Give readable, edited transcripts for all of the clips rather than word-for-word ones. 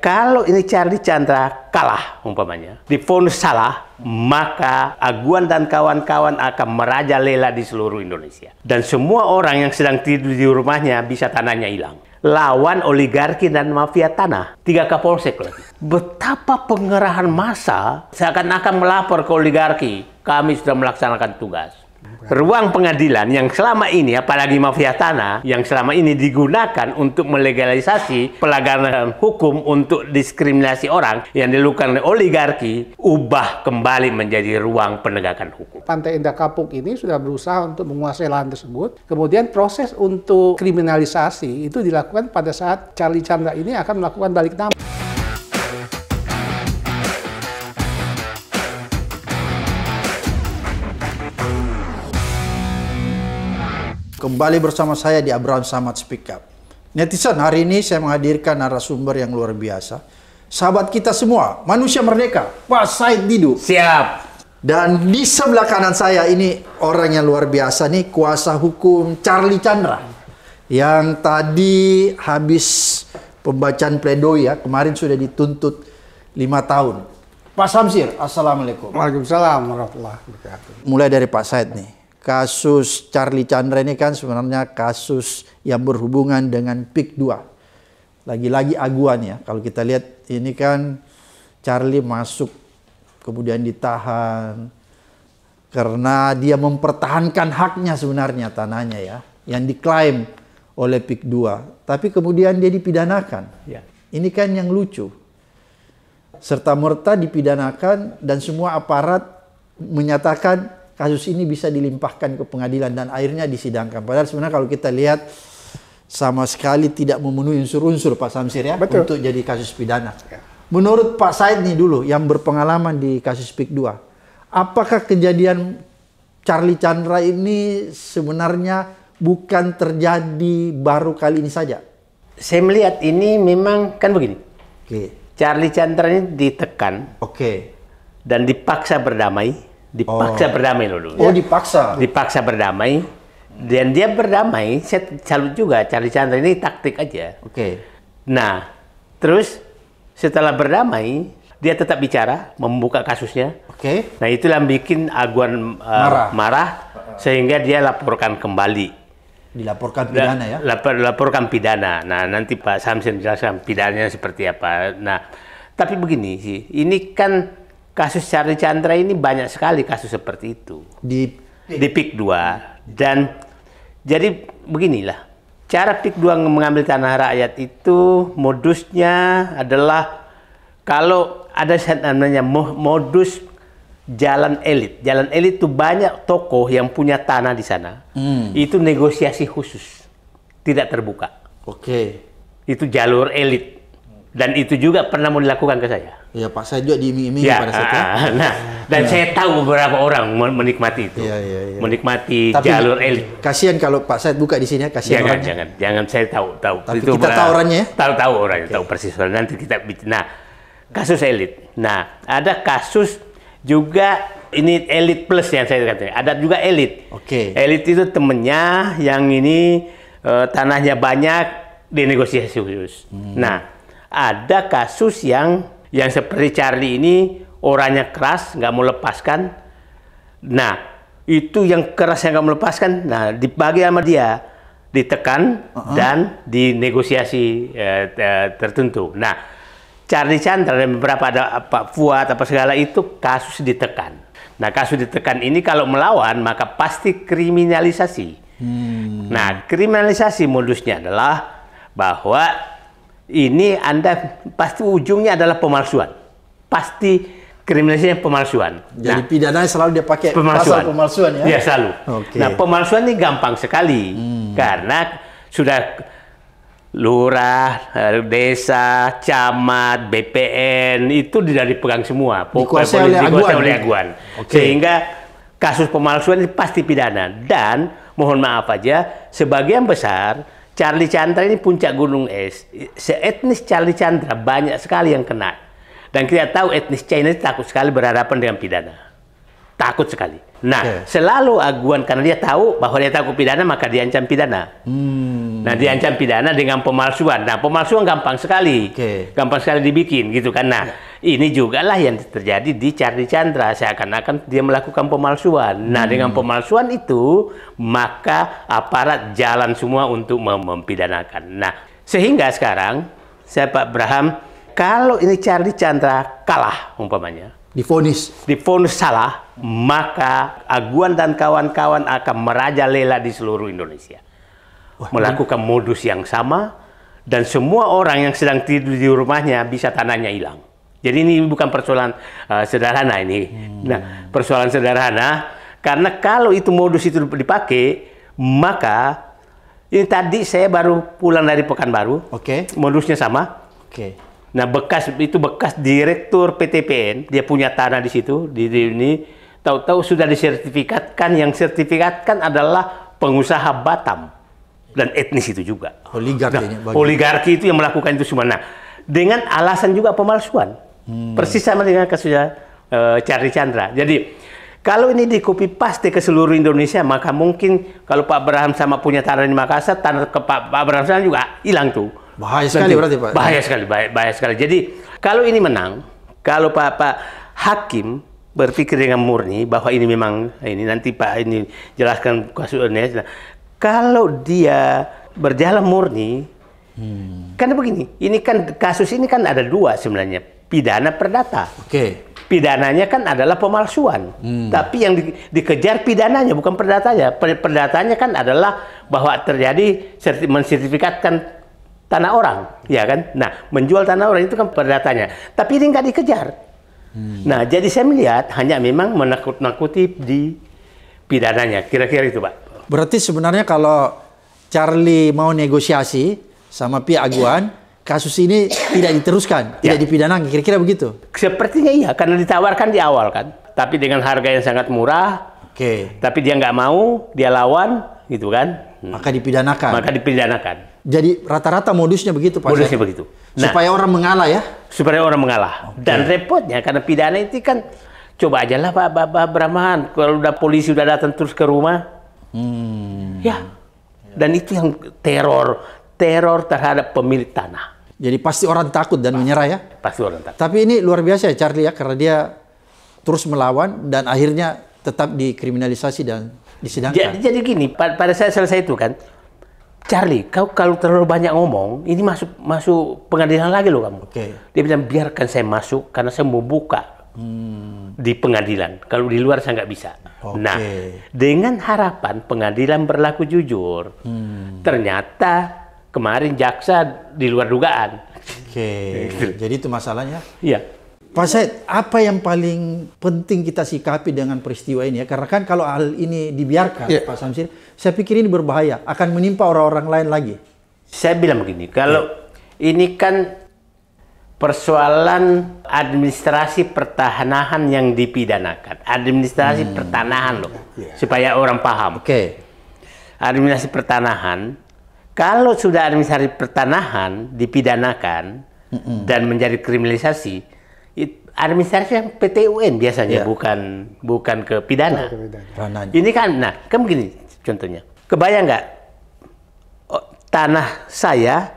Kalau ini Charlie Chandra kalah umpamanya, divonis salah, maka Aguan dan kawan-kawan akan merajalela di seluruh Indonesia. Dan semua orang yang sedang tidur di rumahnya bisa tanahnya hilang. Lawan oligarki dan mafia tanah. 3 kapolsek lagi. Betapa pengerahan massa seakan-akan melapor ke oligarki. Kami sudah melaksanakan tugas. Ruang pengadilan yang selama ini, apalagi mafia tanah, yang selama ini digunakan untuk melegalisasi pelanggaran hukum untuk diskriminasi orang yang dilakukan oleh oligarki, ubah kembali menjadi ruang penegakan hukum. Pantai Indah Kapuk ini sudah berusaha untuk menguasai lahan tersebut. Kemudian proses untuk kriminalisasi itu dilakukan pada saat Charlie Chandra ini akan melakukan balik nama. Kembali bersama saya di Abraham Samad Speak Up. Netizen, hari ini saya menghadirkan narasumber yang luar biasa. Sahabat kita semua, manusia merdeka, Pak Said Didu. Siap. Dan di sebelah kanan saya ini orang yang luar biasa nih, kuasa hukum Charlie Chandra. Yang tadi habis pembacaan pledoi ya, kemarin sudah dituntut 5 tahun. Pak Samsir, Assalamualaikum. Waalaikumsalam warahmatullahi wabarakatuh. Mulai dari Pak Said nih. Kasus Charlie Chandra ini kan sebenarnya kasus yang berhubungan dengan PIK 2. Lagi-lagi aguan ya. Kalau kita lihat ini kan Charlie masuk kemudian ditahan karena dia mempertahankan haknya sebenarnya tanahnya ya. Yang diklaim oleh PIK 2. Tapi kemudian dia dipidanakan. Ya. Ini kan yang lucu. Serta-merta dipidanakan dan semua aparat menyatakan kasus ini bisa dilimpahkan ke pengadilan dan akhirnya disidangkan. Padahal sebenarnya kalau kita lihat sama sekali tidak memenuhi unsur-unsur Pak Samsir ya. Betul. Untuk jadi kasus pidana. Ya. Menurut Pak Said nih dulu yang berpengalaman di kasus PIK 2, apakah kejadian Charlie Chandra ini sebenarnya bukan terjadi baru kali ini saja? Saya melihat ini memang kan begini. Oke. Charlie Chandra ini ditekan. Oke. Dan dipaksa berdamai. Berdamai loh. Oh, dipaksa. Dipaksa berdamai. Dan dia berdamai, saya salut juga Charlie Chandra ini taktik aja. Oke. Nah, terus setelah berdamai, dia tetap bicara, membuka kasusnya. Oke. Nah, itulah yang bikin Aguan marah sehingga dia laporkan kembali. Dilaporkan pidana ya? Laporkan pidana. Nah, nanti Pak Samsin jelaskan pidananya seperti apa. Nah, tapi begini sih, ini kan kasus Charlie Chandra ini banyak sekali kasus seperti itu. Di PIK 2. Dan jadi beginilah. Cara PIK 2 mengambil tanah rakyat itu modusnya adalah kalau ada namanya modus jalan elit. Jalan elit itu banyak tokoh yang punya tanah di sana. Itu negosiasi khusus. Tidak terbuka. Oke. Itu jalur elit. Dan itu juga pernah mau dilakukan ke saya. Ya Pak, saya juga diiming-imingi pada saat itu. Nah, dan saya tahu beberapa orang menikmati itu. Menikmati tapi jalur elit. Kasihan kalau Pak Said buka di sini ya, kasihan orangnya. Jangan saya tahu. Tapi itu kita tahu orangnya ya? Tahu orangnya, tahu persis. Nanti kita nah, kasus elit. Nah, ada kasus juga ini elit plus yang saya katakan. Ada juga elit. Oke. Elit itu temennya yang ini tanahnya banyak dinegosiasi khusus. Nah, ada kasus yang seperti Charlie ini orangnya keras, nggak mau lepaskan. Nah, itu yang keras yang nggak mau lepaskan. Nah, dibagi sama dia, ditekan dan dinegosiasi tertentu. Nah, Charlie Chandra dan beberapa ada Pak Fuad apa segala itu kasus ditekan. Nah, kasus ditekan ini kalau melawan maka pasti kriminalisasi. Nah, kriminalisasi modusnya adalah bahwa ini Anda pasti ujungnya adalah pemalsuan. Pasti kriminalisasi pemalsuan. Jadi pidananya selalu dia pakai pasal pemalsuan ya? Iya, selalu. Okay. Nah, pemalsuan ini gampang sekali. Karena sudah lurah, desa, camat, BPN, itu tidak dipegang semua. Dikuasai oleh Aguan. Okay. Sehingga kasus pemalsuan ini pasti pidana. Dan, mohon maaf aja, sebagian besar Charlie Chandra ini puncak gunung es. Seetnis Charlie Chandra banyak sekali yang kena. Dan kita tahu etnis China takut sekali berhadapan dengan pidana. takut sekali. Nah, selalu aguan karena dia tahu bahwa dia takut pidana, maka diancam pidana. Nah, diancam pidana dengan pemalsuan. Nah, pemalsuan gampang sekali. Gampang sekali dibikin gitu kan. Nah, ini juga lah yang terjadi di Charlie Chandra. Seakan-akan dia melakukan pemalsuan. Nah, dengan pemalsuan itu, maka aparat jalan semua untuk mempidanakan. Nah, sehingga sekarang, saya Pak Abraham, kalau ini Charlie Chandra kalah umpamanya, divonis salah, maka Aguan dan kawan-kawan akan merajalela di seluruh Indonesia. Melakukan modus yang sama, dan semua orang yang sedang tidur di rumahnya bisa tanahnya hilang. Jadi ini bukan persoalan sederhana ini. Nah, persoalan sederhana, karena kalau itu modus itu dipakai, maka ini tadi saya baru pulang dari Pekanbaru, modusnya sama. Nah, bekas direktur PTPN, dia punya tanah di situ, di ini, tahu-tahu sudah disertifikatkan, yang sertifikatkan adalah pengusaha Batam dan etnis itu juga. Oligarki itu yang melakukan itu semua. Nah, dengan alasan juga pemalsuan, persis sama dengan kasusnya Charlie Chandra. Jadi kalau ini di copy paste ke seluruh Indonesia, maka mungkin kalau Pak Abraham sama punya tanah di Makassar, tanah ke Pak Abraham sana juga hilang tuh. Bahaya sekali berarti Pak. Bahaya sekali. Jadi kalau ini menang, kalau Pak Hakim berpikir dengan murni bahwa ini memang ini nanti Pak ini jelaskan kasusnya. Kalau dia berjalan murni, karena begini, ini kan kasus ini kan ada dua sebenarnya, pidana perdata. Pidananya kan adalah pemalsuan, tapi yang dikejar pidananya bukan perdatanya. Perdatanya kan adalah bahwa terjadi mensertifikatkan tanah orang, ya kan? Nah, menjual tanah orang itu kan perdatanya. Tapi ini nggak dikejar. Nah, jadi saya melihat hanya memang menakut-nakuti di pidananya. Kira-kira itu, Pak. Berarti sebenarnya kalau Charlie mau negosiasi sama pihak Aguan, kasus ini tidak diteruskan, tidak dipidanakan. Kira-kira begitu? Sepertinya iya, karena ditawarkan di awal kan. Tapi dengan harga yang sangat murah. Tapi dia nggak mau, dia lawan, gitu kan? Maka dipidanakan. Jadi rata-rata modusnya begitu, Pak. Modusnya begitu. Nah, supaya orang mengalah ya? Supaya orang mengalah. Dan repotnya karena pidana itu kan, coba aja lah Pak Brahman, kalau udah polisi udah datang terus ke rumah, ya. Dan itu yang teror terhadap pemilik tanah. Jadi pasti orang takut dan menyerah ya? Pasti orang takut. Tapi ini luar biasa ya Charlie ya, karena dia terus melawan dan akhirnya tetap dikriminalisasi dan disidangkan. Jadi gini, pada saat selesai itu kan, Charlie, kau kalau terlalu banyak ngomong, ini masuk pengadilan lagi loh kamu. Dia bilang, biarkan saya masuk karena saya mau buka di pengadilan. Kalau di luar saya nggak bisa. Nah, dengan harapan pengadilan berlaku jujur, ternyata kemarin jaksa di luar dugaan. Jadi itu masalahnya? Iya. Pak Said, apa yang paling penting kita sikapi dengan peristiwa ini ya? Karena kan kalau hal ini dibiarkan, Pak Samsir, saya pikir ini berbahaya, akan menimpa orang-orang lain lagi. Saya bilang begini, kalau ini kan persoalan administrasi pertanahan yang dipidanakan. Administrasi pertanahan loh, supaya orang paham. Administrasi pertanahan, kalau sudah administrasi pertanahan dipidanakan dan menjadi kriminalisasi, administrasi yang PT UN biasanya, bukan ke pidana. Ini kan, nah, kan begini contohnya. Kebayang nggak, tanah saya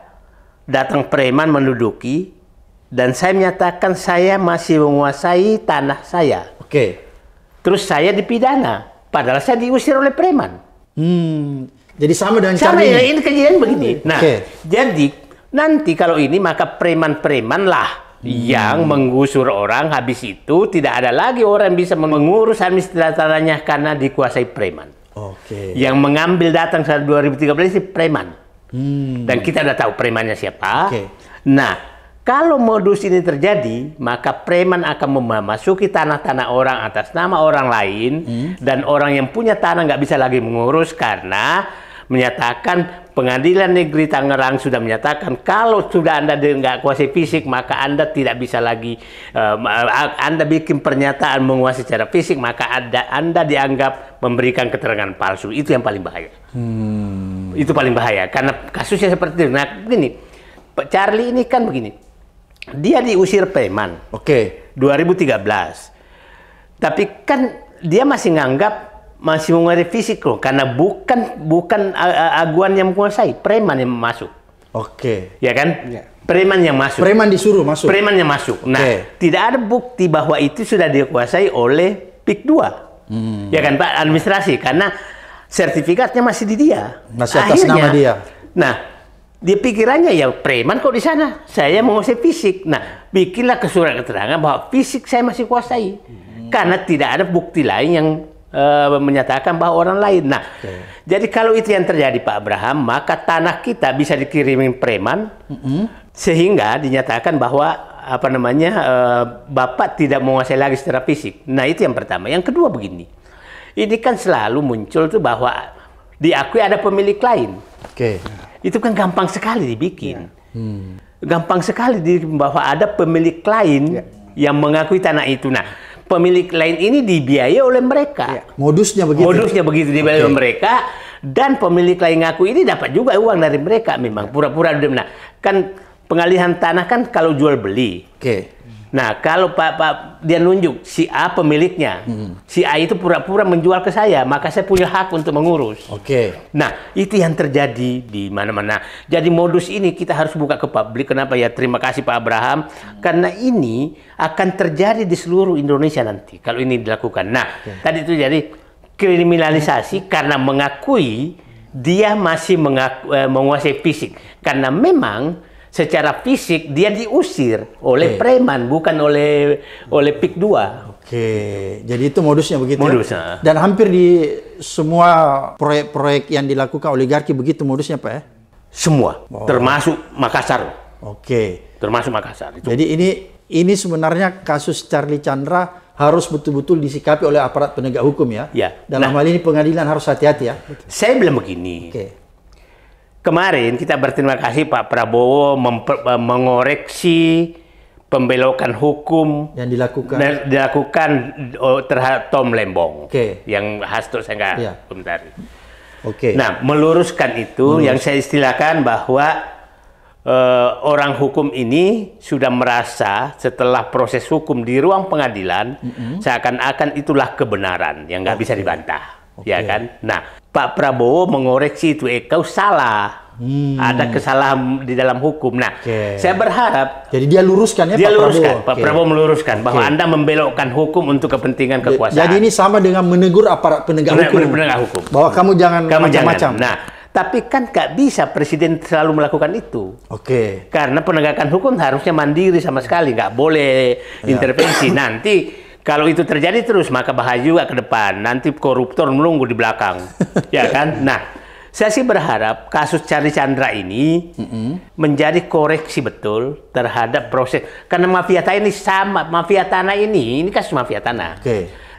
datang preman menduduki dan saya menyatakan saya masih menguasai tanah saya. Terus saya dipidana, padahal saya diusir oleh preman. Jadi sama dengan Charlie. Sama ya, ini kejadian begini. Nah, jadi nanti kalau ini maka preman-preman lah yang menggusur orang, habis itu tidak ada lagi orang yang bisa mengurus administrasi tanahnya karena dikuasai preman. Yang mengambil datang saat 2013 itu preman. Dan kita udah tahu premannya siapa. Nah, kalau modus ini terjadi, maka preman akan memasuki tanah-tanah orang atas nama orang lain, dan orang yang punya tanah nggak bisa lagi mengurus karena menyatakan Pengadilan Negeri Tangerang sudah menyatakan kalau sudah Anda nggak kuasai fisik, maka Anda tidak bisa lagi, Anda bikin pernyataan menguasai secara fisik, maka Anda dianggap memberikan keterangan palsu. Itu yang paling bahaya. Itu paling bahaya, karena kasusnya seperti itu. Nah, begini, Pak Charlie ini kan begini, dia diusir preman. 2013. Tapi kan dia masih nganggap masih menguasai fisik loh, karena bukan aguan yang menguasai, preman yang masuk. Oke. Ya kan? Ya. Preman yang masuk. Preman disuruh masuk. Preman yang masuk. Nah, tidak ada bukti bahwa itu sudah dikuasai oleh PIK 2. Ya kan Pak, administrasi, karena sertifikatnya masih di dia. Masih atas nama dia. Nah, dia pikirannya ya preman kok di sana. Saya menguasai fisik. Nah, bikinlah surat keterangan bahwa fisik saya masih kuasai. Karena tidak ada bukti lain yang menyatakan bahwa orang lain. Nah, jadi kalau itu yang terjadi Pak Abraham, maka tanah kita bisa dikirimin preman, sehingga dinyatakan bahwa Bapak tidak menguasai lagi secara fisik. Nah, itu yang pertama. Yang kedua begini, ini kan selalu muncul tuh bahwa diakui ada pemilik lain. Itu kan gampang sekali dibikin. Gampang sekali bahwa ada pemilik lain yang mengakui tanah itu. Nah, pemilik lain ini dibiayai oleh mereka. Modusnya begitu. Modusnya begitu, dibiayai oleh mereka, dan pemilik lain ngaku ini dapat juga uang dari mereka. Memang pura-pura. Nah, kan pengalihan tanah kan kalau jual beli. Nah, kalau Pak dia nunjuk si A pemiliknya, si A itu pura-pura menjual ke saya, maka saya punya hak untuk mengurus. Nah, itu yang terjadi di mana-mana. Jadi modus ini kita harus buka ke publik. Kenapa ya? Terima kasih Pak Abraham, karena ini akan terjadi di seluruh Indonesia nanti kalau ini dilakukan. Nah, tadi itu jadi kriminalisasi karena mengakui dia masih menguasai fisik, karena memang secara fisik dia diusir oleh preman, bukan oleh PIK 2. Jadi itu modusnya begitu. Modusnya. Dan hampir di semua proyek-proyek yang dilakukan oligarki begitu modusnya Pak ya? Semua, termasuk Makassar. Termasuk Makassar. Itu. Jadi ini sebenarnya kasus Charlie Chandra harus betul-betul disikapi oleh aparat penegak hukum ya? Dalam hal ini pengadilan harus hati-hati ya? Saya bilang begini. Kemarin kita berterima kasih Pak Prabowo mengoreksi pembelokan hukum yang dilakukan terhadap Tom Lembong, yang Hasto saya nggak komentari. Nah, meluruskan itu yang saya istilahkan bahwa orang hukum ini sudah merasa setelah proses hukum di ruang pengadilan seakan-akan itulah kebenaran yang nggak bisa dibantah. Ya kan? Nah, Pak Prabowo mengoreksi itu, kau salah. Ada kesalahan di dalam hukum. Nah, saya berharap jadi dia luruskan ya, Pak Prabowo meluruskan bahwa Anda membelokkan hukum untuk kepentingan kekuasaan. Jadi ini sama dengan menegur aparat penegak hukum. Bahwa kamu jangan macam-macam. Nah, tapi kan nggak bisa Presiden selalu melakukan itu. Karena penegakan hukum harusnya mandiri sama sekali, nggak boleh intervensi. Nanti kalau itu terjadi terus, maka bahaya juga ke depan. Nanti koruptor menunggu di belakang. Ya kan? Nah, saya sih berharap kasus Charlie Chandra ini menjadi koreksi betul terhadap proses. Karena mafia tanah ini sama. Mafia tanah ini kasus mafia tanah.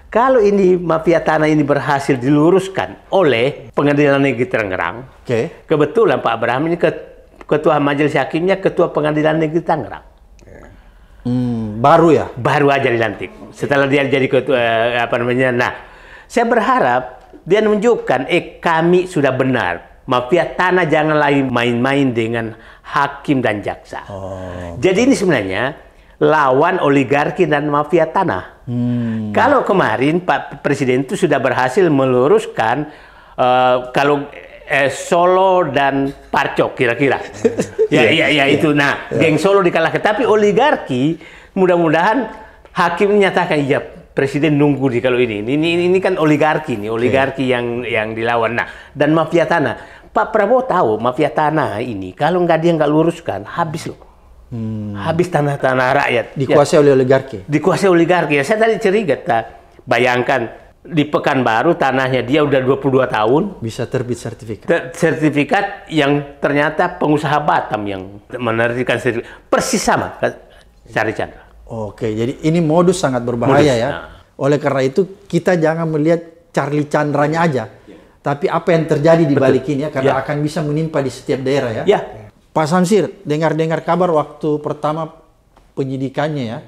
Kalau ini mafia tanah ini berhasil diluruskan oleh Pengadilan Negeri Tangerang, kebetulan Pak Abraham ini ketua majelis hakimnya, ketua Pengadilan Negeri Tangerang. Baru ya? Baru aja dilantik. Setelah dia jadi ketua Nah, saya berharap dia menunjukkan kami sudah benar. Mafia tanah jangan lagi main-main dengan hakim dan jaksa. Jadi ini sebenarnya lawan oligarki dan mafia tanah. Kalau kemarin Pak Presiden itu sudah berhasil meluruskan kalau Solo dan Parcok kira-kira. Itu. Nah, geng Solo dikalahkan. Tapi oligarki, mudah-mudahan hakim menyatakan iya Presiden nunggu di kalau ini. Ini kan oligarki nih, oligarki yang dilawan. Nah, dan mafia tanah. Pak Prabowo tahu mafia tanah ini kalau dia nggak luruskan habis loh. Habis tanah-tanah rakyat. Dikuasai oleh oligarki. Dikuasai oligarki. Saya tadi curiga, bayangkan di Pekanbaru tanahnya dia udah 22 tahun. Bisa terbit sertifikat. Sertifikat yang ternyata pengusaha Batam yang menerbitkan sertifikat. Persis sama Charlie Chandra. Jadi ini modus sangat berbahaya ya. Oleh karena itu kita jangan melihat Charlie Chandranya aja. Tapi apa yang terjadi di balik ini ya. Karena akan bisa menimpa di setiap daerah ya. Pak Samsir, dengar-dengar kabar waktu pertama penyelidikannya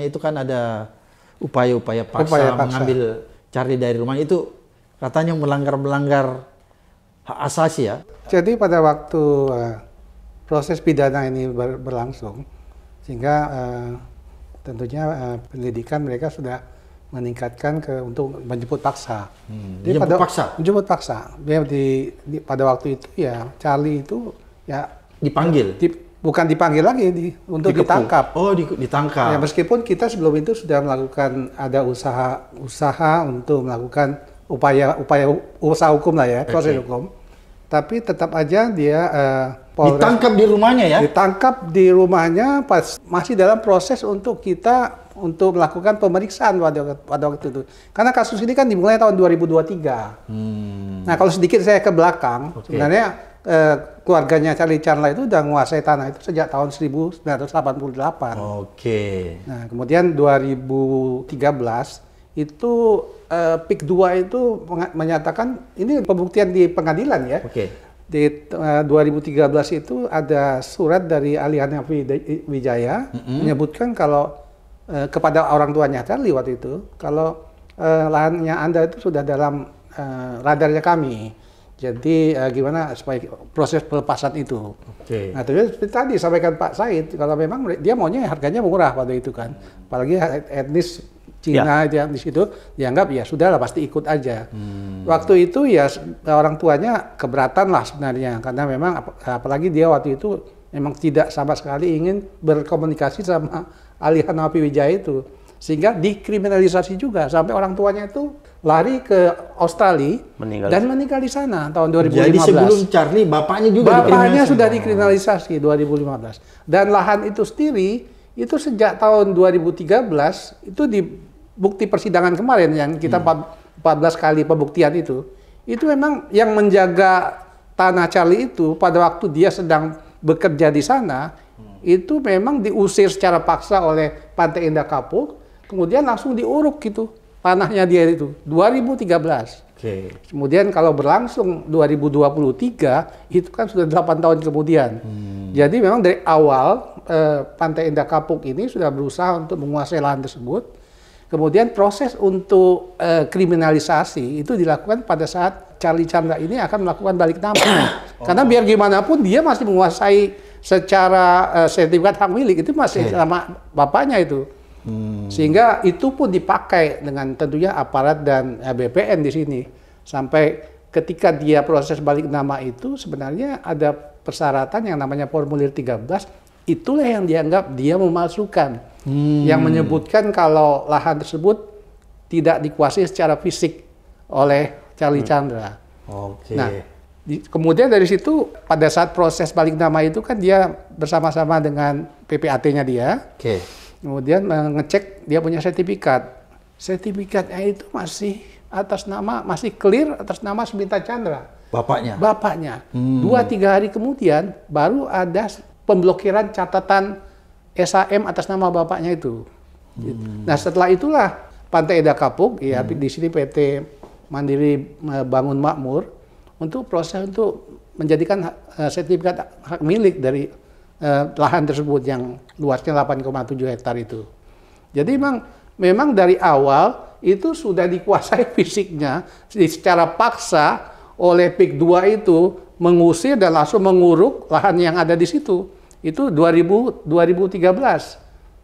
itu kan ada upaya-upaya paksa mengambil Charlie dari rumahnya, itu katanya melanggar hak asasi ya. Jadi pada waktu proses pidana ini berlangsung, sehingga tentunya penyidikan mereka sudah meningkatkan untuk menjemput paksa. Jadi menjemput paksa. Dia pada waktu itu ya Charlie itu ya dipanggil. Bukan dipanggil lagi untuk ditangkap. Oh, ditangkap. Ya, meskipun kita sebelum itu sudah melakukan ada usaha untuk melakukan usaha hukum lah ya, proses hukum. Tapi tetap aja dia ditangkap di rumahnya ya? Ditangkap di rumahnya masih dalam proses untuk melakukan pemeriksaan pada waktu itu. Karena kasus ini kan dimulai tahun 2023. Nah, kalau sedikit saya ke belakang, sebenarnya keluarganya Charlie Chandler itu udah menguasai tanah itu sejak tahun 1988. Nah, kemudian 2013 itu PIK 2 itu menyatakan ini pembuktian di pengadilan ya. Di 2013 itu ada surat dari Ali Hanafi Wijaya menyebutkan kalau kepada orang tuanya Charlie waktu itu kalau lahannya Anda itu sudah dalam radarnya kami. Jadi gimana supaya proses pelepasan itu. Nah, terus seperti tadi sampaikan Pak Said kalau memang dia maunya harganya murah waktu itu kan. Apalagi etnis Cina yang di situ dianggap ya sudahlah pasti ikut aja. Waktu itu ya orang tuanya keberatan lah sebenarnya karena memang apalagi dia waktu itu memang tidak sama sekali ingin berkomunikasi sama Ali Hanafi Wijaya itu sehingga dikriminalisasi juga sampai orang tuanya itu lari ke Australia dan meninggal di sana tahun 2015. Jadi sebelum Charlie bapaknya sudah dikriminalisasi 2015 dan lahan itu sendiri itu sejak tahun 2013 itu di bukti persidangan kemarin yang kita 14 kali pembuktian itu memang yang menjaga tanah Charlie itu pada waktu dia sedang bekerja di sana itu memang diusir secara paksa oleh Pantai Indah Kapuk, kemudian langsung diuruk gitu tanahnya dia itu 2013. Kemudian kalau berlangsung 2023 itu kan sudah 8 tahun kemudian. Jadi memang dari awal Pantai Indah Kapuk ini sudah berusaha untuk menguasai lahan tersebut. Kemudian proses untuk kriminalisasi itu dilakukan pada saat Charlie Chandler ini akan melakukan balik nama. Karena biar gimana pun dia masih menguasai secara sertifikat hak milik itu masih sama bapaknya itu. Sehingga itu pun dipakai dengan tentunya aparat dan BPN di sini. Sampai ketika dia proses balik nama itu sebenarnya ada persyaratan yang namanya formulir 13. Itulah yang dianggap dia memalsukan. Yang menyebutkan kalau lahan tersebut tidak dikuasai secara fisik oleh Charlie Chandler. Nah, kemudian dari situ pada saat proses balik nama itu kan dia bersama-sama dengan PPAT-nya dia. Kemudian mengecek dia punya sertifikat. Sertifikatnya itu masih masih clear atas nama Suminta Chandra. Bapaknya. 2-3 hari kemudian baru ada pemblokiran catatan SAM atas nama bapaknya itu. Nah, setelah itulah Pantai Indah Kapuk, ya di sini PT Mandiri Bangun Makmur untuk proses untuk menjadikan sertifikat hak milik dari lahan tersebut yang luasnya 8,7 hektar itu. Jadi memang dari awal itu sudah dikuasai fisiknya secara paksa oleh PIK 2 itu mengusir dan langsung menguruk lahan yang ada di situ. Itu 2013.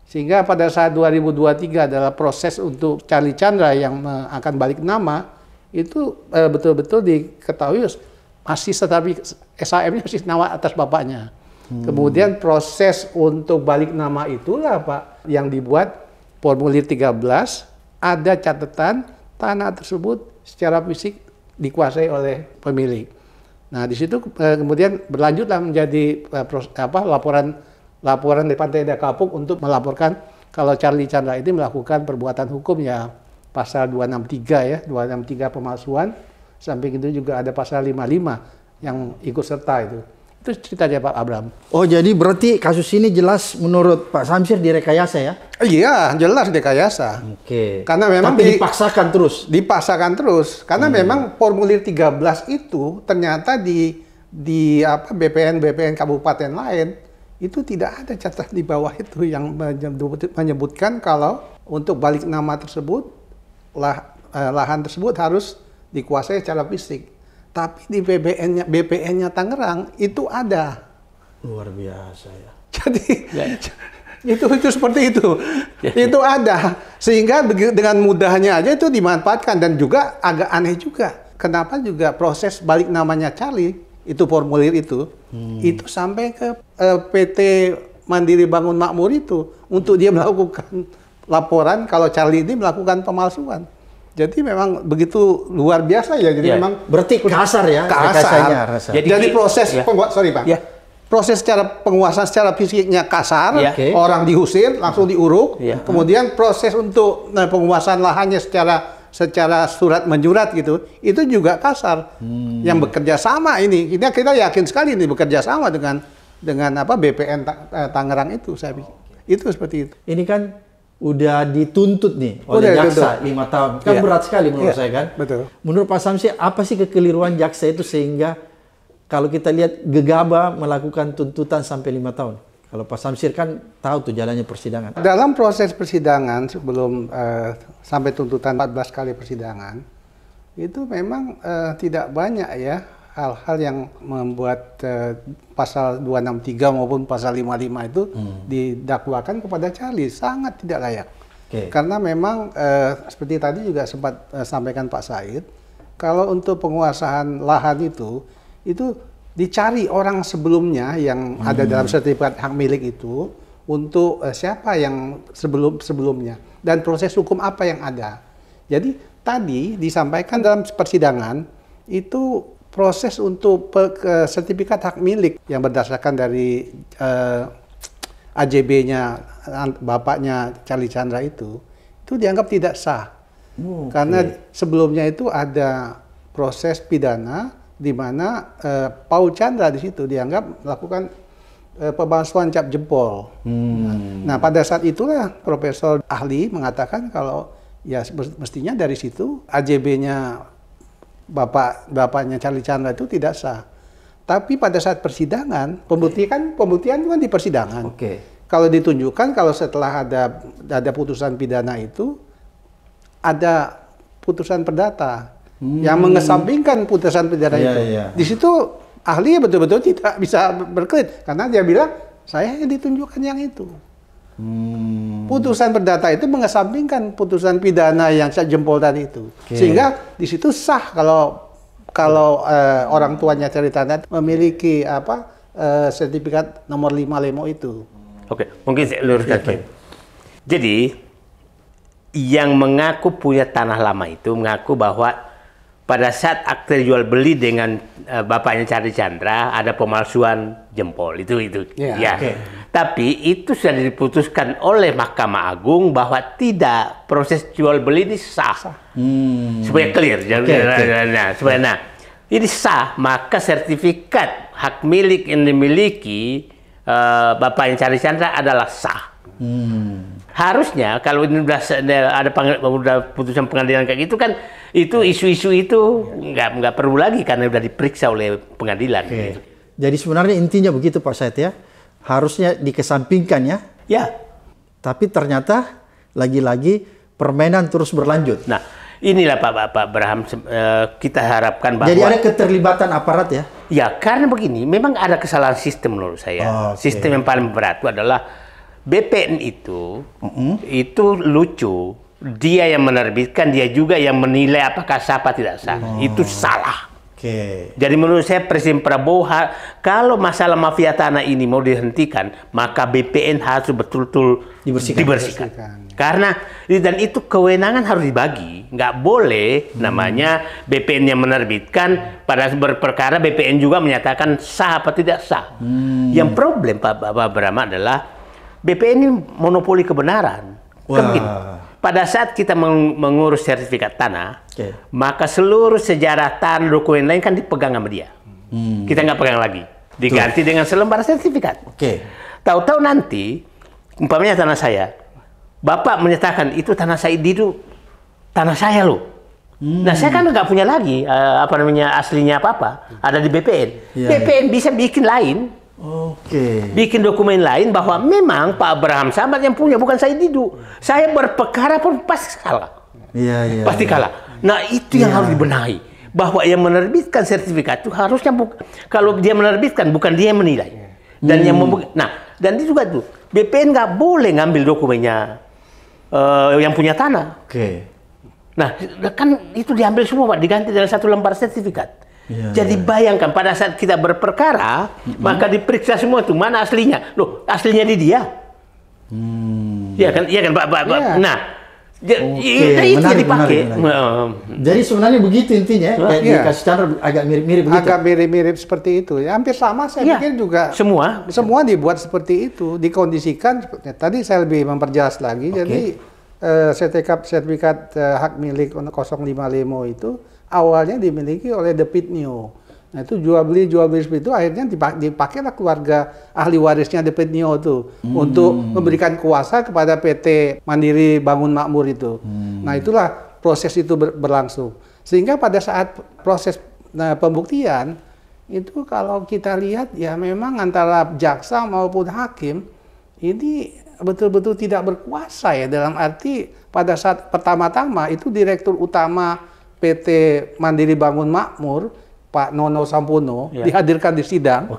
Sehingga pada saat 2023 adalah proses untuk Charlie Chandler yang akan balik nama, itu betul-betul diketahui masih tetapi SAM-nya masih nama atas bapaknya. Kemudian proses untuk balik nama itulah Pak yang dibuat formulir 13, ada catatan tanah tersebut secara fisik dikuasai oleh pemilik. Nah, di situ kemudian berlanjutlah menjadi laporan dari Pantai Indah Kapuk untuk melaporkan kalau Charlie Chandler ini melakukan perbuatan hukum ya pasal 263 ya, 263 pemalsuan, samping itu juga ada pasal 55 yang ikut serta itu. Itu ceritanya Pak Abram. Oh, jadi berarti kasus ini jelas menurut Pak Samsir direkayasa ya? Iya, jelas direkayasa. Karena memang dipaksakan terus. Dipaksakan terus. Karena memang formulir 13 itu ternyata di BPN kabupaten lain itu tidak ada catatan di bawah itu yang menyebutkan kalau untuk balik nama tersebut lahan tersut harus dikuasai secara fisik. Tapi di BPN-nya Tangerang itu ada. Luar biasa ya. Jadi itu seperti itu. Itu ada. Sehingga dengan mudahnya aja itu dimanfaatkan, dan juga agak aneh juga. Kenapa juga proses balik namanya Charlie, itu formulir itu sampai ke PT Mandiri Bangun Makmur itu untuk dia melakukan laporan kalau Charlie ini melakukan pemalsuan. Jadi memang begitu luar biasa ya. Jadi memang berarti kasar ya. Kasar. Jadi proses sorry Pak. Ya. Proses secara penguasaan secara fisiknya kasar, orang diusir, langsung diuruk. Kemudian proses untuk penguasaan lahannya secara surat menjurat gitu, itu juga kasar. Yang bekerja sama ini, kita yakin sekali ini bekerja sama dengan BPN Tangerang itu, saya pikir. Itu seperti itu. Ini kan udah dituntut nih oleh jaksa 5 tahun. Kan berat sekali menurut saya kan. Betul. Menurut Pak Samsi, apa sih kekeliruan jaksa itu sehingga kalau kita lihat gegabah melakukan tuntutan sampai 5 tahun. Kalau Pak Samsir kan tahu tuh jalannya persidangan. Dalam proses persidangan sebelum sampai tuntutan 14 kali persidangan, itu memang tidak banyak ya hal-hal yang membuat pasal 263 maupun pasal 55 itu didakwakan kepada Charlie. Sangat tidak layak. Karena memang seperti tadi juga sempat sampaikan Pak Said, kalau untuk penguasaan lahan itu dicari orang sebelumnya yang ada dalam sertifikat hak milik itu untuk siapa yang sebelumnya dan proses hukum apa yang ada. Jadi tadi disampaikan dalam persidangan itu proses untuk sertifikat hak milik yang berdasarkan dari AJB-nya bapaknya Charlie Chandra itu dianggap tidak sah. Karena sebelumnya itu ada proses pidana di mana Paul Chandra di situ dianggap melakukan pemalsuan cap jempol. Nah, pada saat itulah profesor ahli mengatakan kalau ya mestinya dari situ AJB-nya bapaknya Charlie Chandra itu tidak sah. Tapi pada saat persidangan, pembuktian kan di persidangan. Kalau ditunjukkan kalau setelah ada putusan pidana itu ada putusan perdata yang mengesampingkan putusan pidana itu. Di situ ahli betul-betul tidak bisa berkelit karena dia bilang saya yang ditunjukkan yang itu. Putusan perdata itu mengesampingkan putusan pidana yang cap jempol tadi itu. Sehingga di situ sah kalau orang tuanya Charlie Chandra memiliki sertifikat nomor 5 Lemo itu. Mungkin saya luruskan. Jadi yang mengaku punya tanah lama itu mengaku bahwa pada saat akte jual beli dengan bapaknya Charlie Chandra ada pemalsuan jempol itu. Tapi itu sudah diputuskan oleh Mahkamah Agung bahwa tidak, proses jual beli ini sah. Supaya clear. Ini sah, maka sertifikat hak milik yang dimiliki bapaknya Charlie Chandra adalah sah. Harusnya kalau ini udah putusan pengadilan kayak gitu kan, itu isu-isu itu nggak perlu lagi karena udah diperiksa oleh pengadilan. Jadi sebenarnya intinya begitu Pak Said ya, harusnya dikesampingkan ya. Tapi ternyata lagi-lagi permainan terus berlanjut. Nah, inilah Pak Abraham, kita harapkan bahwa... Jadi ada keterlibatan aparat ya? Ya, karena begini, memang ada kesalahan sistem menurut saya. Sistem yang paling berat itu adalah BPN itu lucu. Dia yang menerbitkan, dia juga yang menilai apakah sah atau tidak sah. Itu salah. Jadi menurut saya Presiden Prabowo, kalau masalah mafia tanah ini mau dihentikan, maka BPN harus betul-betul dibersihkan. Karena dan itu kewenangan harus dibagi. Nggak boleh namanya BPN yang menerbitkan, pada berperkara BPN juga menyatakan sah apa tidak sah. Yang problem Pak Abraham adalah BPN ini monopoli kebenaran. Pada saat kita mengurus sertifikat tanah, maka seluruh sejarah tanah, dokumen lain kan dipegang sama dia. Kita nggak pegang lagi. Diganti dengan selembar sertifikat. Tahu-tahu nanti, umpamanya tanah saya, Bapak menyatakan itu tanah saya itu tanah saya loh. Nah saya kan nggak punya lagi aslinya apa-apa, ada di BPN. BPN bisa bikin lain. Bikin dokumen lain bahwa memang Pak Abraham Samad yang punya, bukan saya Didu. Saya berperkara pun pasti kalah. Pasti kalah. Nah itu yang harus dibenahi. Bahwa yang menerbitkan sertifikat itu harusnya kalau dia menerbitkan bukan dia yang menilai. Dan yang dan itu juga tuh BPN nggak boleh ngambil dokumennya yang punya tanah. Oke. Nah, kan itu diambil semua, Pak, diganti dengan satu lembar sertifikat. Jadi bayangkan pada saat kita berperkara, maka diperiksa semua tuh mana aslinya. Loh, aslinya di dia. Iya kan, Pak. Iya. Nah, Oke, itu yang dipakai. Jadi sebenarnya begitu intinya, kayak di Iya. kasus Chandra agak mirip-mirip begitu. Agak mirip-mirip seperti itu. Ya, hampir sama saya Iya, pikir juga. semua Dibuat seperti itu, dikondisikan. Tadi saya lebih memperjelas lagi. Jadi sertifikat hak milik 005 Lemo itu awalnya dimiliki oleh The Pitnio. Nah itu jual beli seperti itu akhirnya dipakailah keluarga ahli warisnya The Pitnio itu untuk memberikan kuasa kepada PT Mandiri Bangun Makmur itu. Nah itulah proses itu berlangsung. Sehingga pada saat proses pembuktian itu kalau kita lihat ya memang antara jaksa maupun hakim ini betul-betul tidak berkuasa ya, dalam arti pada saat pertama-tama itu Direktur Utama PT Mandiri Bangun Makmur Pak Nono Sampono dihadirkan di sidang.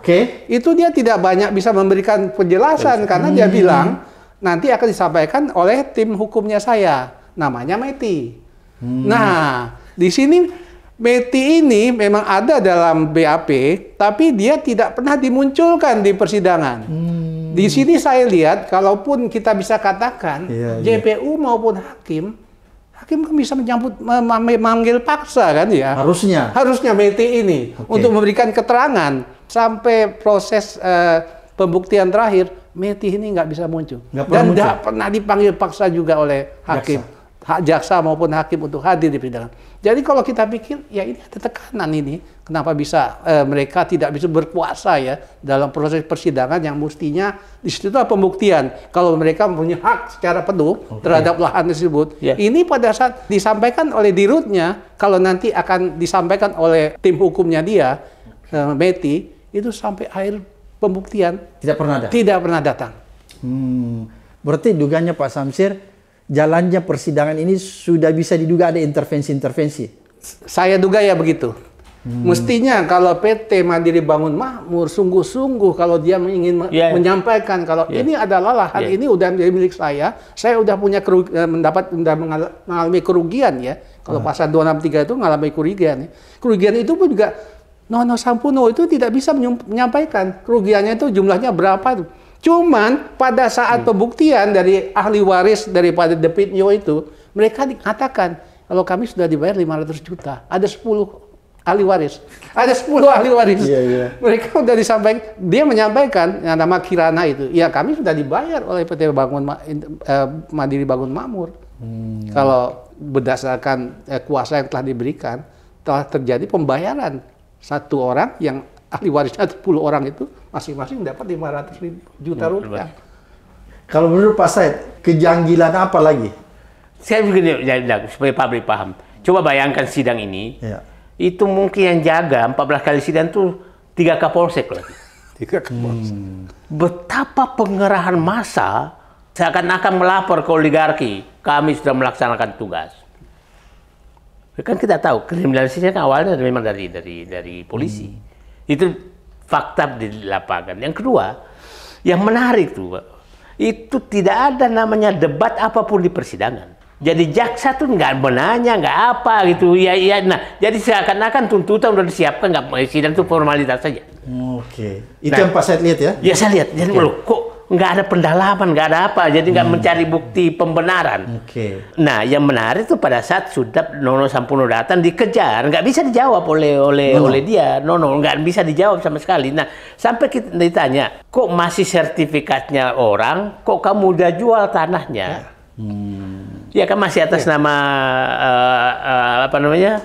Itu dia tidak banyak bisa memberikan penjelasan karena dia bilang nanti akan disampaikan oleh tim hukumnya saya, namanya Meti. Nah, di sini Meti ini memang ada dalam BAP, tapi dia tidak pernah dimunculkan di persidangan. Di sini saya lihat, kalaupun kita bisa katakan JPU maupun hakim kan bisa memanggil paksa kan ya. Harusnya Meti ini untuk memberikan keterangan sampai proses pembuktian terakhir, Meti ini nggak bisa muncul. Dan nggak pernah dipanggil paksa juga oleh hakim, jaksa maupun hakim untuk hadir di persidangan. Jadi kalau kita pikir, ya ini ada tekanan ini. Kenapa bisa mereka tidak bisa berkuasa ya dalam proses persidangan yang mestinya di situ pembuktian. Kalau mereka mempunyai hak secara penuh terhadap lahan tersebut. Ini pada saat disampaikan oleh dirutnya, kalau nanti akan disampaikan oleh tim hukumnya dia, Meti, itu sampai akhir pembuktian tidak pernah datang. Berarti dugaannya Pak Samsir, jalannya persidangan ini sudah bisa diduga ada intervensi-intervensi. Saya duga ya begitu. Mestinya kalau PT Mandiri Bangun Makmur sungguh-sungguh kalau dia ingin menyampaikan kalau ini adalah lahan ini udah menjadi milik saya udah punya mengalami kerugian ya. Kalau pasal 263 itu mengalami kerugian ya. Kerugian itu pun juga Nono Sampono itu tidak bisa menyampaikan kerugiannya itu jumlahnya berapa. Cuman pada saat pembuktian dari ahli waris daripada The Pitnio itu, mereka dikatakan kalau kami sudah dibayar 500 juta, ada 10 ahli waris. Ada 10 ahli waris. Mereka sudah disampaikan, dia menyampaikan yang nama Kirana itu, ya kami sudah dibayar oleh PT Mandiri Bangun Makmur. Kalau berdasarkan kuasa yang telah diberikan, telah terjadi pembayaran satu orang yang ahli warisnya 10 orang itu masing-masing dapat 500 juta rupiah. Kalau menurut Pak Said, kejanggilan apa lagi? Saya begini, supaya publik paham. Coba bayangkan sidang ini, itu mungkin yang jaga 14 kali sidang tuh 3 Kapolsek lagi. 3 Kapolsek. Betapa pengerahan massa seakan-akan melapor ke oligarki, kami sudah melaksanakan tugas. Kan kita tahu kriminalisasinya kan awalnya memang dari polisi. Itu fakta di lapangan. Yang kedua, yang menarik tuh, itu tidak ada namanya debat apapun di persidangan. Jadi jaksa tuh nggak menanya, nggak apa gitu. Nah, jadi seakan-akan tuntutan udah disiapkan, nggak sidang itu formalitas saja. Itu yang Pak Said lihat ya? Ya saya lihat. Jadi kok nggak ada pendalaman, nggak ada apa. Jadi nggak mencari bukti pembenaran. Nah, yang menarik itu pada saat sudah Nono Sampono datang dikejar, nggak bisa dijawab oleh dia. Nono nggak bisa dijawab sama sekali. Nah, sampai kita ditanya, kok masih sertifikatnya orang, kok kamu udah jual tanahnya? Ya kan masih atas nama apa namanya?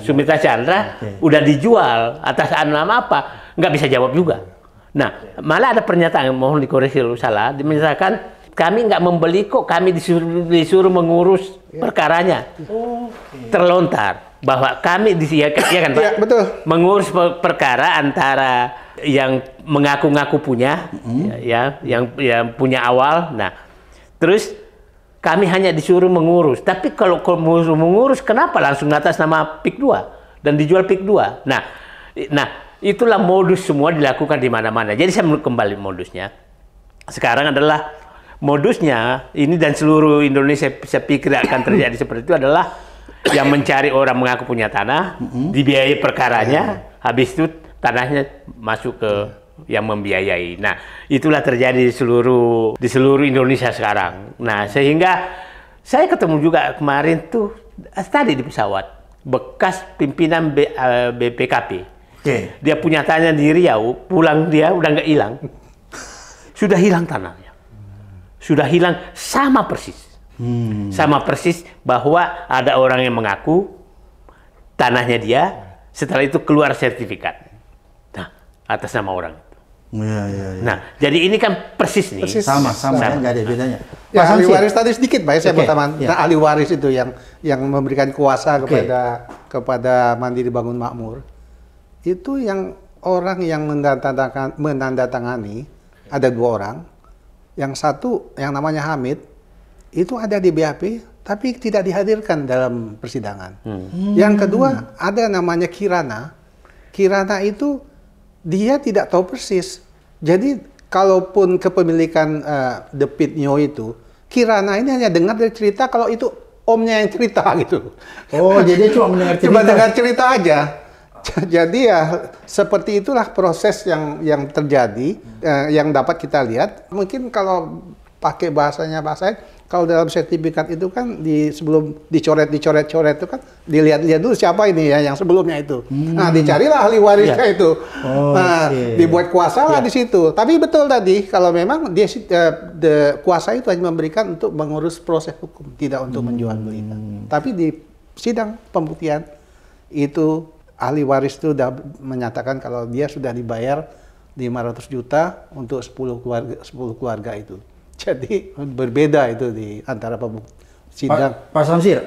Sumita Chandra. Udah dijual atas nama apa? Nggak bisa jawab juga. Nah, malah ada pernyataan, mohon dikoreksi kalau salah, menyatakan kami nggak membeli kok, kami disuruh mengurus perkaranya. Terlontar bahwa kami ya kan Pak? Betul. Mengurus perkara antara yang mengaku-ngaku punya, yang punya awal. Nah, terus kami hanya disuruh mengurus. Tapi kalau mengurus, kenapa langsung atas nama PIK 2 dan dijual PIK 2? Nah, itulah modus semua dilakukan di mana-mana. Jadi saya kembali modusnya. Sekarang adalah modusnya ini dan seluruh Indonesia saya pikir akan terjadi seperti itu adalah yang mencari orang mengaku punya tanah, dibiayai perkaranya, habis itu tanahnya masuk ke yang membiayai. Nah, itulah terjadi di seluruh Indonesia sekarang. Nah, sehingga saya ketemu juga kemarin tuh tadi di pesawat bekas pimpinan BPKP. Dia punya tanah di Riau, pulang dia udah nggak hilang. Sudah hilang tanahnya. Sudah hilang sama persis. Sama persis bahwa ada orang yang mengaku tanahnya dia, setelah itu keluar sertifikat. Nah, atas nama orang itu. Nah, jadi ini kan persis nih. Sama, nggak ada bedanya. Ya, ahli waris tadi sedikit, Pak, saya bertaman. Nah, ahli waris itu yang memberikan kuasa kepada Mandiri Bangun Makmur. Itu yang orang yang menandatangani ada 2 orang. Yang satu yang namanya Hamid itu ada di BAP tapi tidak dihadirkan dalam persidangan. Yang kedua ada namanya Kirana. Kirana itu dia tidak tahu persis. Jadi kalaupun kepemilikan The Pit Nyo itu, Kirana ini hanya dengar dari cerita kalau itu omnya yang cerita gitu. Oh, jadi cuma mendengar cerita. Cuma dengar cerita aja. Jadi ya seperti itulah proses yang terjadi, yang dapat kita lihat. Mungkin kalau pakai bahasa kalau dalam sertifikat itu kan sebelum dicoret itu kan dilihat-lihat dulu siapa ini ya yang sebelumnya itu. Nah, dicarilah ahli warisnya itu. Nah, dibuat kuasa lah di situ. Tapi betul tadi kalau memang kuasa itu hanya memberikan untuk mengurus proses hukum, tidak untuk menjual belikan. Tapi di sidang pembuktian itu ahli waris itu sudah menyatakan kalau dia sudah dibayar 500 juta untuk 10 keluarga itu. Jadi berbeda itu di antara sidang. Pak Samsir,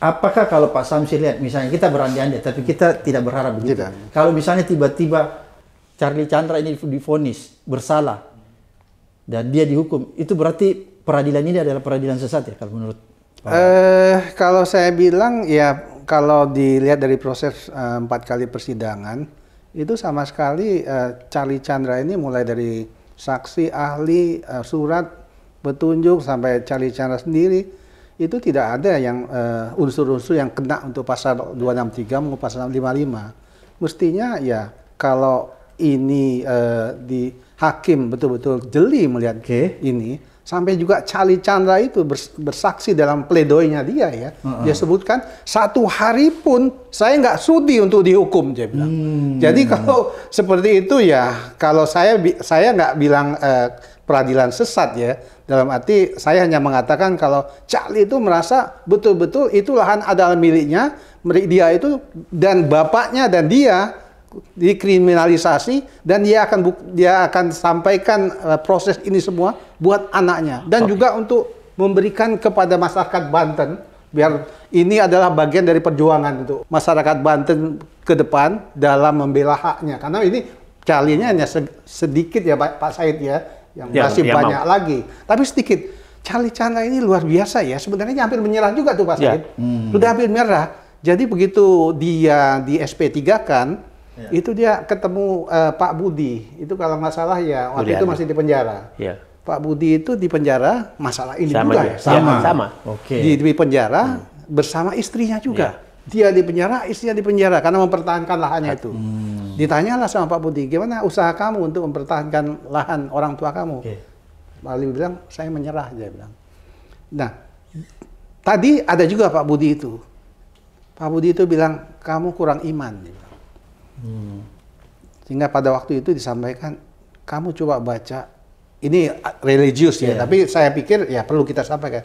apakah kalau Pak Samsir lihat misalnya kita berandai-andai, tapi kita tidak berharap begitu. Kalau misalnya tiba-tiba Charlie Chandra ini divonis bersalah dan dia dihukum, itu berarti peradilan ini adalah peradilan sesat ya kalau menurut kalau saya bilang ya, kalau dilihat dari proses 4 kali persidangan, itu sama sekali Charlie Chandra ini mulai dari saksi, ahli, surat, petunjuk, sampai Charlie Chandra sendiri, itu tidak ada yang unsur-unsur yang kena untuk pasal 263 maupun pasal 55. Mestinya ya kalau ini di hakim betul-betul jeli melihat ini, sampai juga Charlie Chandra itu bersaksi dalam pledoinya dia ya. Dia sebutkan 1 hari pun saya nggak sudi untuk dihukum, dia bilang. Jadi kalau seperti itu ya, kalau saya nggak bilang peradilan sesat ya. Dalam arti saya hanya mengatakan kalau Charlie itu merasa betul-betul itu lahan adalah miliknya, dia itu dan bapaknya dan dia dikriminalisasi, dan dia akan sampaikan proses ini semua buat anaknya dan juga untuk memberikan kepada masyarakat Banten, biar ini adalah bagian dari perjuangan untuk masyarakat Banten ke depan dalam membela haknya, karena ini Charlie-nya hanya sedikit ya Pak Said ya, yang masih banyak lagi, tapi sedikit. Charlie Chandra ini luar biasa ya, sebenarnya hampir menyerah juga tuh Pak Said, sudah hampir menyerah. Jadi begitu dia di SP3 kan, itu dia ketemu Pak Budi, itu kalau nggak salah ya waktu itu masih di penjara. Pak Budi itu di penjara masalah ini juga ya? Sama. Di penjara bersama istrinya juga. Dia di penjara, istrinya di penjara karena mempertahankan lahannya itu. Ditanyalah sama Pak Budi, gimana usaha kamu untuk mempertahankan lahan orang tua kamu? Pak Budi bilang, saya menyerah, dia bilang. Nah, tadi ada juga Pak Budi itu. Pak Budi itu bilang, kamu kurang iman, dia bilang. Sehingga pada waktu itu disampaikan, kamu coba baca, ini religius ya, tapi saya pikir ya perlu kita sampaikan.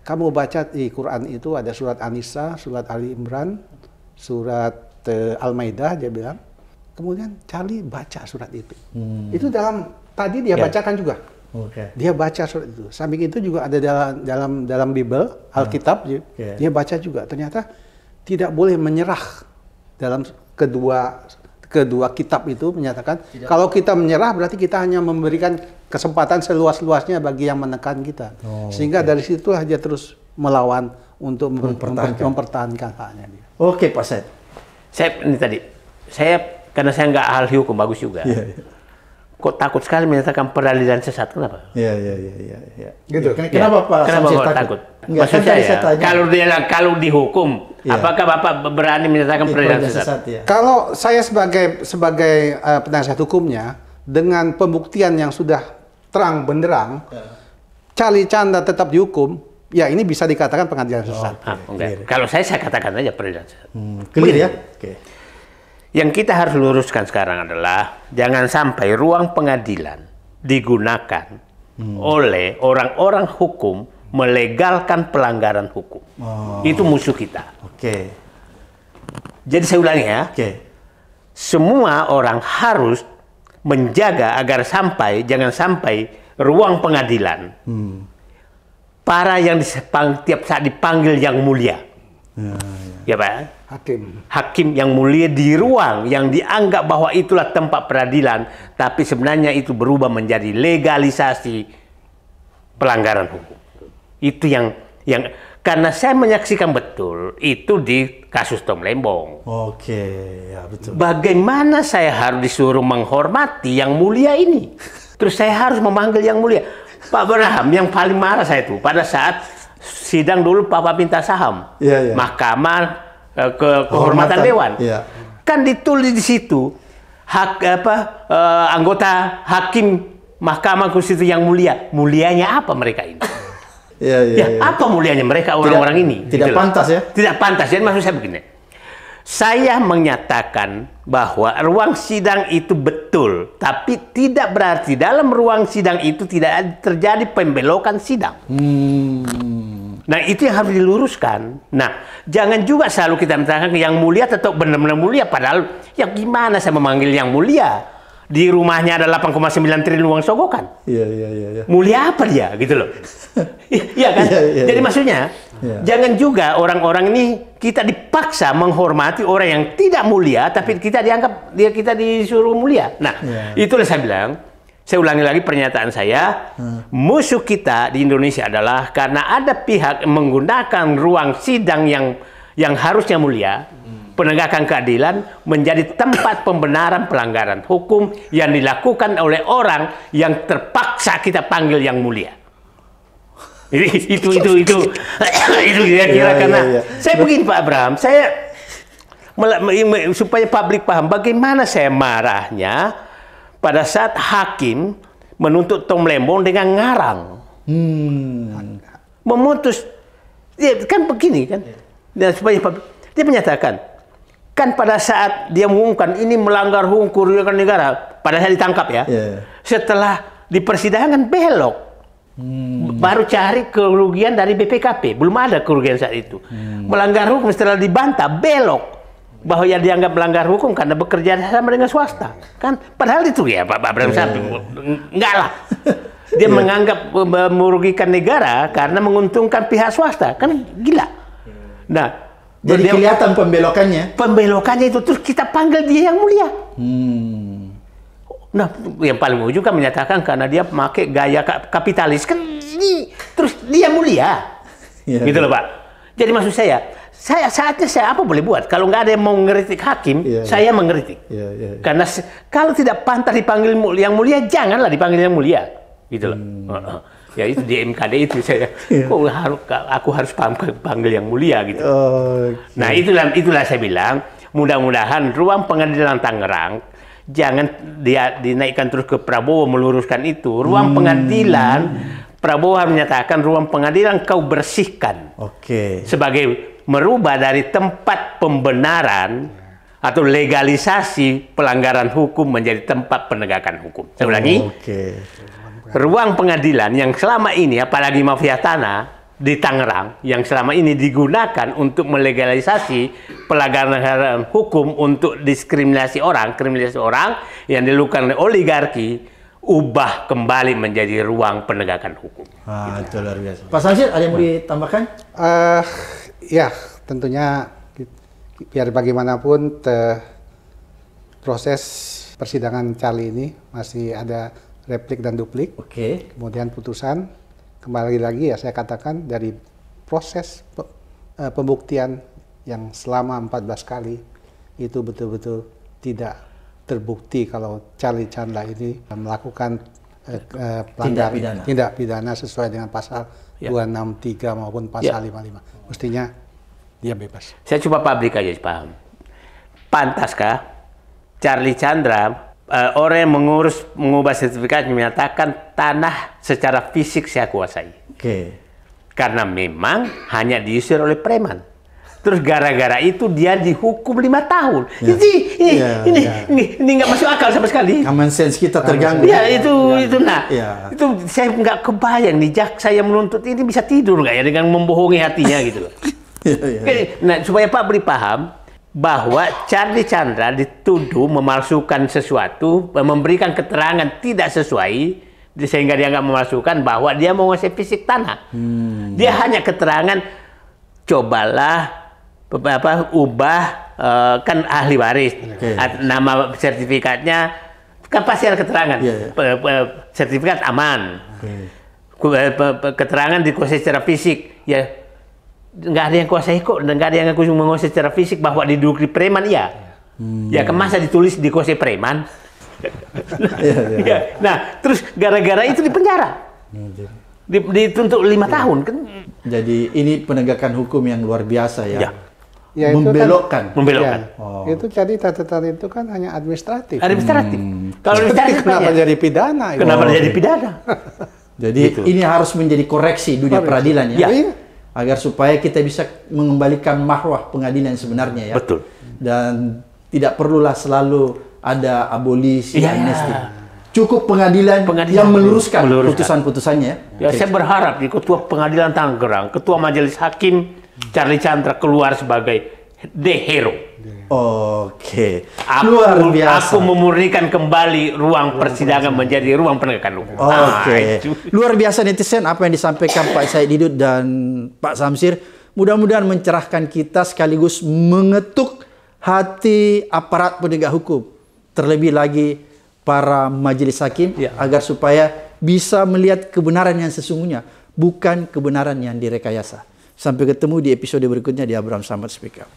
Kamu baca di Quran itu ada surat An-Nisa, surat Ali Imran, surat Al-Maidah, dia bilang. Kemudian Charlie baca surat itu. Itu tadi dia bacakan juga. Dia baca surat itu. Samping itu juga ada dalam Bible, Alkitab, dia baca juga. Ternyata tidak boleh menyerah dalam kedua kitab itu menyatakan kalau kita menyerah berarti kita hanya memberikan kesempatan seluas-luasnya bagi yang menekan kita. Sehingga dari situlah dia terus melawan untuk mempertahankan haknya dia. Oke, Pak Said. Saya ini tadi, karena saya nggak ahli hukum, bagus juga. kok takut sekali menyatakan peradilan sesat? Kenapa? Iya. Gitu. Kenapa Pak Kenapa Samsir Bapak takut? Enggak, Maksud kan tadi saya saya, tanya. kalau dihukum, Iya. apakah Bapak berani menyatakan peradilan sesat? ya. Kalau saya sebagai penasihat hukumnya, dengan pembuktian yang sudah terang benderang, Charlie Chandra tetap dihukum, ya ini bisa dikatakan pengadilan sesat. Enggak. Kalau saya katakan aja peradilan sesat. Clear ya? Oke. Yang kita harus luruskan sekarang adalah jangan sampai ruang pengadilan digunakan oleh orang-orang hukum melegalkan pelanggaran hukum. Itu musuh kita. Oke. Jadi saya ulangi ya. Oke. Semua orang harus menjaga agar jangan sampai ruang pengadilan para yang tiap saat dipanggil yang mulia. Ya Pak. Hakim yang mulia di ruang yang dianggap bahwa itulah tempat peradilan, tapi sebenarnya itu berubah menjadi legalisasi pelanggaran hukum. Itu yang karena saya menyaksikan betul itu di kasus Tom Lembong. Oke, ya betul. Bagaimana saya harus disuruh menghormati yang mulia ini? Terus saya harus memanggil yang mulia. Pak Abraham yang paling marah saya itu pada saat sidang dulu Papa minta saham. Iya. Mahkamah kehormatan dewan. Iya. Kan ditulis di situ anggota hakim Mahkamah Konstitusi yang mulia. Mulianya apa mereka ini? Iya. Apa mulianya mereka orang-orang ini? Tidak Gitu loh. pantas ya? Tidak pantas. Jadi maksud saya begini. Saya menyatakan bahwa ruang sidang itu betul, tapi tidak berarti dalam ruang sidang itu tidak terjadi pembelokan sidang. Nah, itu yang harus diluruskan. Nah, jangan juga selalu kita mengatakan yang mulia tetap benar-benar mulia, padahal ya gimana saya memanggil yang mulia? Di rumahnya ada 8,9 triliun uang sogokan. Iya. Mulia apa dia gitu loh. Iya kan? Iya. Jadi maksudnya jangan juga orang-orang ini kita dipaksa menghormati orang yang tidak mulia tapi kita disuruh mulia. Nah, itulah saya bilang, saya ulangi lagi pernyataan saya, musuh kita di Indonesia adalah karena ada pihak yang menggunakan ruang sidang yang harusnya mulia, penegakan keadilan menjadi tempat pembenaran pelanggaran hukum yang dilakukan oleh orang yang terpaksa kita panggil yang mulia. Itu kira-kira karena saya begini Pak Abraham, saya supaya publik paham bagaimana saya marahnya pada saat hakim menuntut Tom Lembong dengan ngarang, memutus, dia kan begini kan, dan supaya dia menyatakan kan pada saat dia mengumumkan ini melanggar hukum kerugian negara, pada saat ditangkap ya, setelah di persidangan belok. Baru cari kerugian dari BPKP, belum ada kerugian saat itu. Melanggar hukum setelah dibantah belok bahwa yang dianggap melanggar hukum karena bekerja sama dengan swasta, kan? Padahal itu ya Pak Abraham enggak lah. Dia menganggap merugikan negara karena menguntungkan pihak swasta, kan gila. Nah, jadi kelihatan pembelokannya. Pembelokannya itu terus kita panggil dia yang mulia. Nah, yang paling ujung kan menyatakan karena dia memakai gaya kapitalis kan ini terus dia mulia, gitu loh Pak. Jadi maksud saya saatnya saya apa boleh buat kalau nggak ada yang mau ngeritik hakim, saya mengeritik. Karena kalau tidak pantas dipanggil yang mulia, janganlah dipanggil yang mulia, gitu loh. Ya itu di MKD itu saya, aku harus panggil yang mulia gitu. Nah itulah saya bilang, mudah-mudahan ruang pengadilan Tangerang jangan dia dinaikkan terus ke Prabowo meluruskan itu. Ruang pengadilan, Prabowo harus menyatakan ruang pengadilan kau bersihkan. Sebagai merubah dari tempat pembenaran atau legalisasi pelanggaran hukum menjadi tempat penegakan hukum. Saya ulangi. Ruang pengadilan yang selama ini, apalagi mafia tanah di Tangerang, yang selama ini digunakan untuk melegalisasi pelanggaran hukum untuk diskriminasi orang, kriminalisasi orang yang dilakukan oleh oligarki, ubah kembali menjadi ruang penegakan hukum. Itu luar biasa. Pak Samsir, ada yang mau ditambahkan? Ya, tentunya biar bagaimanapun proses persidangan Charlie ini masih ada replik dan duplik. Kemudian putusan, kembali lagi ya saya katakan dari proses pembuktian yang selama 14 kali itu betul-betul tidak terbukti kalau Charlie Chandra ini melakukan pelanggaran tindak pidana sesuai dengan pasal 263 maupun pasal 55. Mestinya dia bebas. Saya coba publik aja paham. Pantaskah Charlie Chandra, orang yang mengubah sertifikat menyatakan tanah secara fisik saya kuasai? Karena memang hanya diusir oleh preman. Terus gara-gara itu dia dihukum 5 tahun. Ini nggak masuk akal sama sekali. Common sense kita terganggu. Ya itu nah. Itu saya nggak kebayang nih jaksa yang menuntut ini bisa tidur nggak ya dengan membohongi hatinya gitu. Nah, supaya Pak Bri paham bahwa Charlie Chandra dituduh memalsukan sesuatu, memberikan keterangan tidak sesuai, sehingga dia nggak memalsukan bahwa dia menguasai fisik tanah. Dia hanya keterangan, cobalah ubah kan ahli waris, nama sertifikatnya kan pasti ada keterangan, sertifikat aman, keterangan dikuasai secara fisik, ya nggak ada yang kuasai kok, nggak ada yang menguasai secara fisik bahwa diduduk di preman ya, ya masa ditulis dikuasai preman. Nah terus gara-gara itu dipenjara, dituntut 5 tahun kan. Jadi ini penegakan hukum yang luar biasa ya. Ya, itu membelokkan. Itu jadi catatan itu kan hanya administratif. Kalau administratif kenapa jadi pidana? Kenapa jadi pidana? Jadi ini harus menjadi koreksi dunia peradilan ya. Agar supaya kita bisa mengembalikan marwah pengadilan sebenarnya ya. Betul. Dan tidak perlulah selalu ada abolisi, amnesti. Cukup pengadilan yang meluruskan putusan-putusannya. Saya berharap di Ketua Pengadilan Tangerang, Ketua Majelis Hakim Charlie Chandra keluar sebagai the hero. Luar biasa. Aku memurnikan kembali ruang persidangan menjadi ruang penegakan hukum. Luar biasa netizen apa yang disampaikan Pak Said Didut dan Pak Samsir. Mudah-mudahan mencerahkan kita sekaligus mengetuk hati aparat penegak hukum. Terlebih lagi para majelis hakim agar supaya bisa melihat kebenaran yang sesungguhnya, bukan kebenaran yang direkayasa. Sampai ketemu di episode berikutnya di Abraham Samad Speak Up.